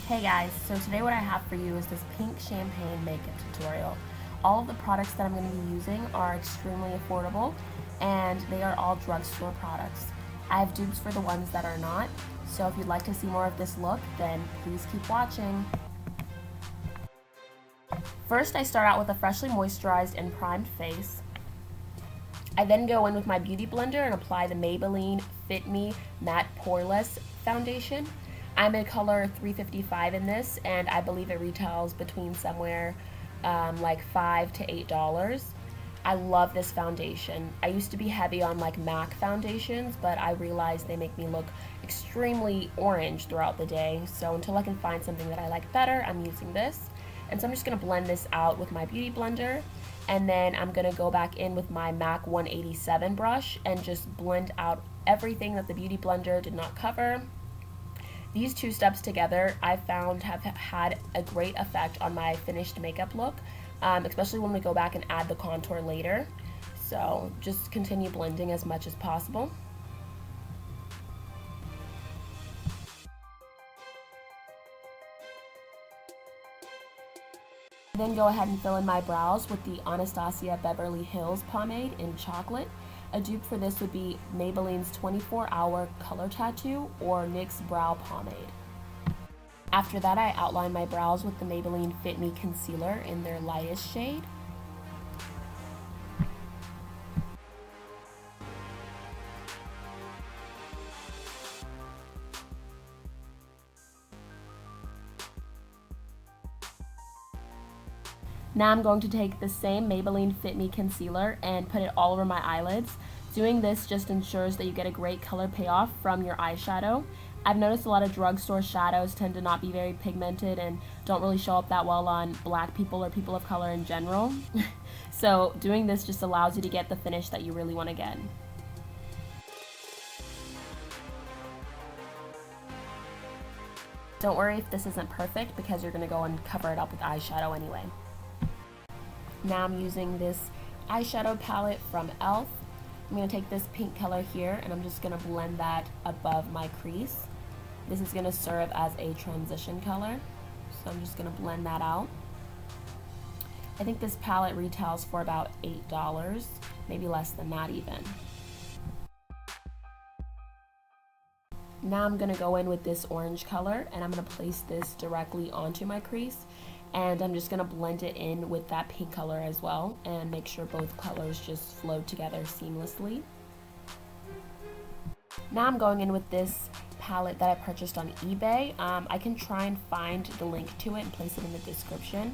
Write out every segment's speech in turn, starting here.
Hey guys, so today what I have for you is this pink champagne makeup tutorial. All of the products that I'm going to be using are extremely affordable and they are all drugstore products. I have dupes for the ones that are not, so if you'd like to see more of this look, then please keep watching. First I start out with a freshly moisturized and primed face. I then go in with my beauty blender and apply the Maybelline Fit Me Matte Poreless foundation. I'm in color 355 in this, and I believe it retails between somewhere like $5 to $8. I love this foundation. I used to be heavy on like MAC foundations, but I realized they make me look extremely orange throughout the day. So until I can find something that I like better, I'm using this. And so I'm just gonna blend this out with my beauty blender. And then I'm gonna go back in with my MAC 187 brush and just blend out everything that the beauty blender did not cover. These two steps together I found have had a great effect on my finished makeup look, especially when we go back and add the contour later. So just continue blending as much as possible. Then go ahead and fill in my brows with the Anastasia Beverly Hills pomade in chocolate. A dupe for this would be Maybelline's 24-hour color tattoo or NYX brow pomade. After that, I outline my brows with the Maybelline Fit Me concealer in their lightest shade. Now I'm going to take the same Maybelline Fit Me concealer and put it all over my eyelids. Doing this just ensures that you get a great color payoff from your eyeshadow. I've noticed a lot of drugstore shadows tend to not be very pigmented and don't really show up that well on black people or people of color in general. So doing this just allows you to get the finish that you really want to get. Don't worry if this isn't perfect because you're going to go and cover it up with eyeshadow anyway. Now I'm using this eyeshadow palette from E.L.F. I'm going to take this pink color here and I'm just going to blend that above my crease. This is going to serve as a transition color, so I'm just going to blend that out. I think this palette retails for about $8, maybe less than that even. Now I'm going to go in with this orange color and I'm going to place this directly onto my crease. And I'm just going to blend it in with that pink color as well and make sure both colors just flow together seamlessly. Now I'm going in with this palette that I purchased on eBay. I can try and find the link to it and place it in the description.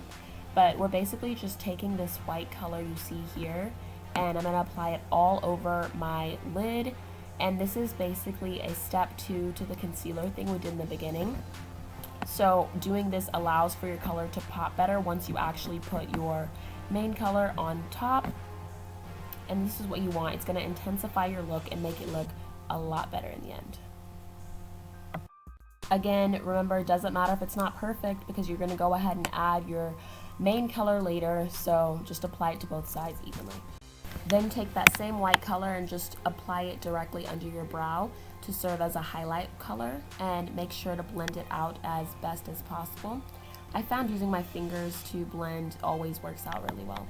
But we're basically just taking this white color you see here and I'm going to apply it all over my lid. And this is basically a step 2 to the concealer thing we did in the beginning. So doing this allows for your color to pop better once you actually put your main color on top. And this is what you want. It's going to intensify your look and make it look a lot better in the end. Again, remember, it doesn't matter if it's not perfect because you're going to go ahead and add your main color later. So just apply it to both sides evenly. Then take that same white color and just apply it directly under your brow to serve as a highlight color and make sure to blend it out as best as possible. I found using my fingers to blend always works out really well.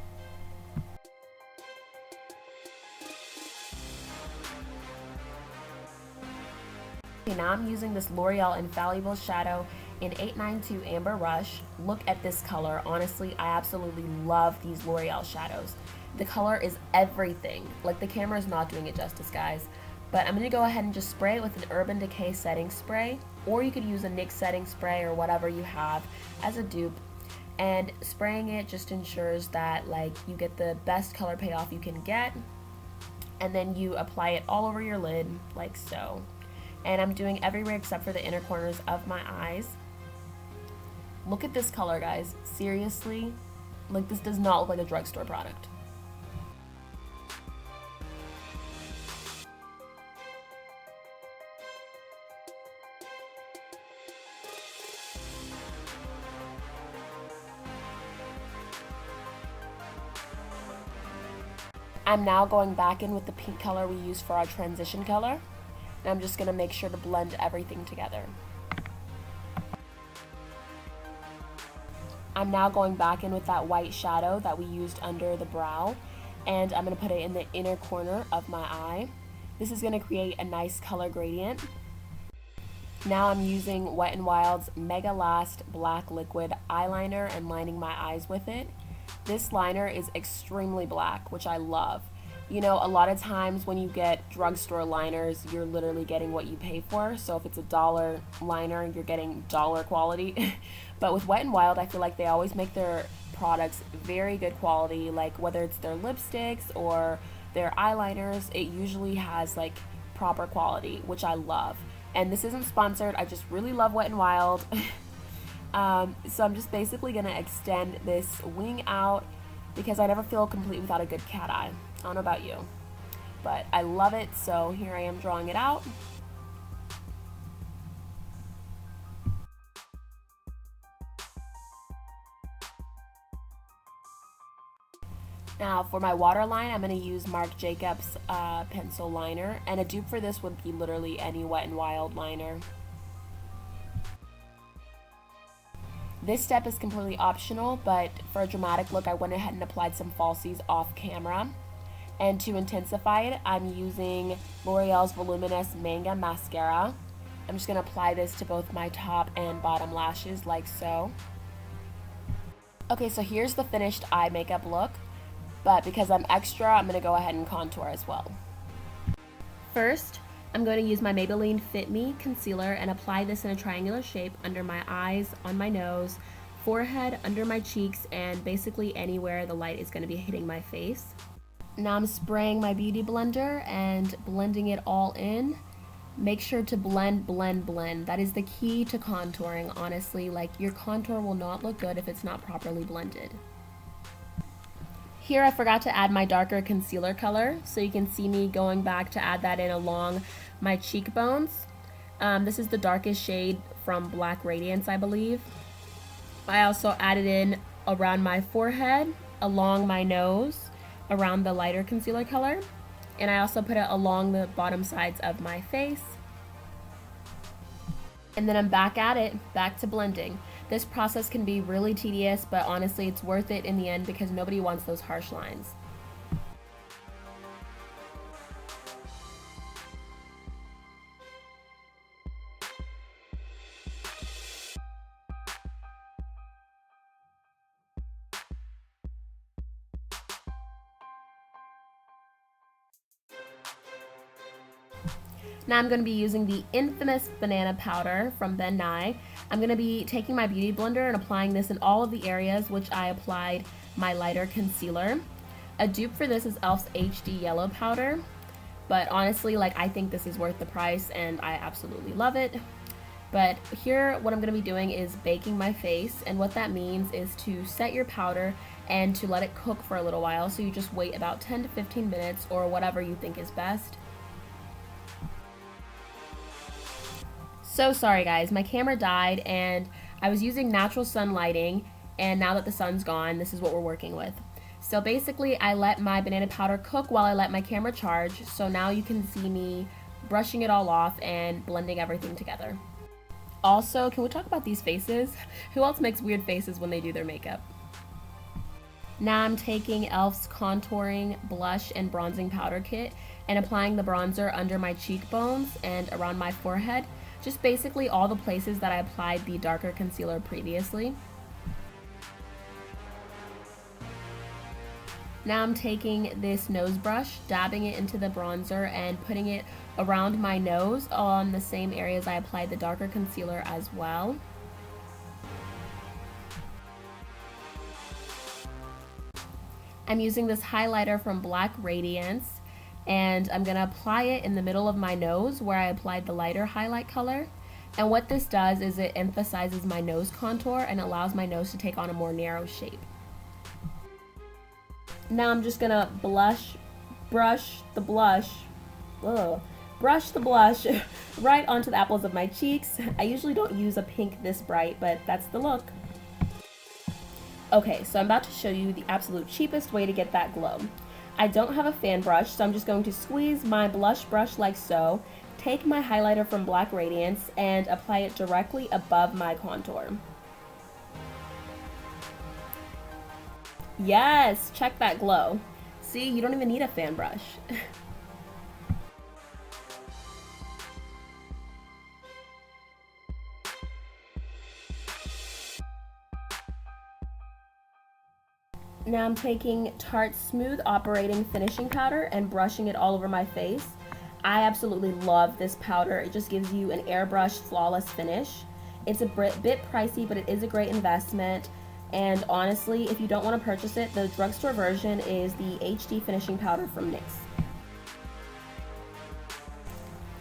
Okay, now I'm using this L'Oreal Infallible shadow in 892 Amber Rush. Look at this color. Honestly, I absolutely love these L'Oreal shadows. The color is everything. Like, the camera is not doing it justice, guys. But I'm going to go ahead and just spray it with an Urban Decay setting spray, or you could use a NYX setting spray or whatever you have as a dupe. And spraying it just ensures that like you get the best color payoff you can get. And then you apply it all over your lid like so. And I'm doing everywhere except for the inner corners of my eyes. Look at this color, guys. Seriously, like, this does not look like a drugstore product. I'm now going back in with the pink color we used for our transition color, and I'm just going to make sure to blend everything together. I'm now going back in with that white shadow that we used under the brow, and I'm going to put it in the inner corner of my eye. This is going to create a nice color gradient. Now I'm using Wet n Wild's Mega Last Black Liquid Eyeliner and lining my eyes with it. This liner is extremely black, which I love. You know, a lot of times when you get drugstore liners, you're literally getting what you pay for. So if it's $1 liner, you're getting dollar quality. But with Wet n Wild, I feel like they always make their products very good quality. Like whether it's their lipsticks or their eyeliners, it usually has like proper quality, which I love. And this isn't sponsored, I just really love Wet n Wild. So I'm just basically gonna extend this wing out because I never feel complete without a good cat eye. I don't know about you, but I love it, so here I am drawing it out. Now for my waterline, I'm going to use Marc Jacobs pencil liner, and a dupe for this would be literally any Wet n Wild liner. This step is completely optional, but for a dramatic look, I went ahead and applied some falsies off camera. And to intensify it, I'm using L'Oreal's Voluminous Manga Mascara. I'm just going to apply this to both my top and bottom lashes like so. Okay, so here's the finished eye makeup look, but because I'm extra, I'm going to go ahead and contour as well. First, I'm going to use my Maybelline Fit Me concealer and apply this in a triangular shape under my eyes, on my nose, forehead, under my cheeks, and basically anywhere the light is going to be hitting my face. Now I'm spraying my beauty blender and blending it all in. Make sure to blend, blend, blend. That is the key to contouring, honestly. Like, your contour will not look good if it's not properly blended. Here I forgot to add my darker concealer color, so you can see me going back to add that in along my cheekbones. This is the darkest shade from Black Radiance, I believe. I also added in around my forehead, along my nose, around the lighter concealer color, and I also put it along the bottom sides of my face. And then I'm back at it, back to blending. This process can be really tedious, but honestly it's worth it in the end because nobody wants those harsh lines. Now I'm going to be using the infamous banana powder from BenNye. I'm going to be taking my beauty blender and applying this in all of the areas which I applied my lighter concealer. A dupe for this is E.L.F's HD Yellow Powder, but honestly, like, I think this is worth the price and I absolutely love it. But here what I'm going to be doing is baking my face, and what that means is to set your powder and to let it cook for a little while, so you just wait about 10 to 15 minutes or whatever you think is best. So sorry guys, my camera died and I was using natural sun lighting, and now that the sun's gone, this is what we're working with. So basically I let my banana powder cook while I let my camera charge, so now you can see me brushing it all off and blending everything together. Also, can we talk about these faces? Who else makes weird faces when they do their makeup? Now I'm taking E.L.F's contouring blush and bronzing powder kit and applying the bronzer under my cheekbones and around my forehead. Just basically all the places that I applied the darker concealer previously. Now I'm taking this nose brush, dabbing it into the bronzer and putting it around my nose on the same areas I applied the darker concealer as well. I'm using this highlighter from Black Radiance, and I'm going to apply it in the middle of my nose where I applied the lighter highlight color. And what this does is it emphasizes my nose contour and allows my nose to take on a more narrow shape. Now I'm just going to brush the blush right onto the apples of my cheeks. I usually don't use a pink this bright, but that's the look. Okay, so I'm about to show you the absolute cheapest way to get that glow. I don't have a fan brush, so I'm just going to squeeze my blush brush like so, take my highlighter from Black Radiance, and apply it directly above my contour. Yes, check that glow. See, you don't even need a fan brush. Now I'm taking Tarte Smooth Operating Finishing Powder and brushing it all over my face. I absolutely love this powder. It just gives you an airbrush flawless finish. It's a bit pricey, but it is a great investment. And honestly, if you don't want to purchase it, the drugstore version is the HD finishing powder from NYX.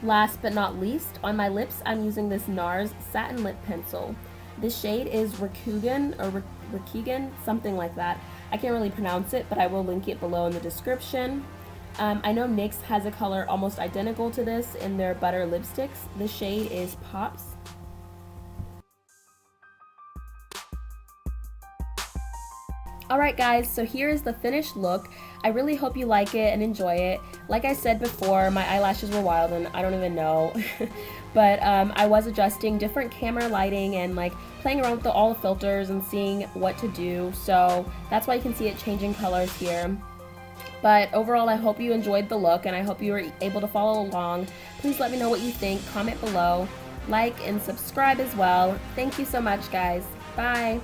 Last but not least, on my lips, I'm using this NARS Satin Lip Pencil. This shade is Rikugien, or Rikugien, something like that. I can't really pronounce it, but I will link it below in the description. I know NYX has a color almost identical to this in their butter lipsticks. The shade is Pops. Alright guys, so here is the finished look. I really hope you like it and enjoy it. Like I said before, my eyelashes were wild and I don't even know. But I was adjusting different camera lighting and like playing around with all the filters and seeing what to do. So that's why you can see it changing colors here. But overall, I hope you enjoyed the look and I hope you were able to follow along. Please let me know what you think. Comment below. Like and subscribe as well. Thank you so much, guys. Bye.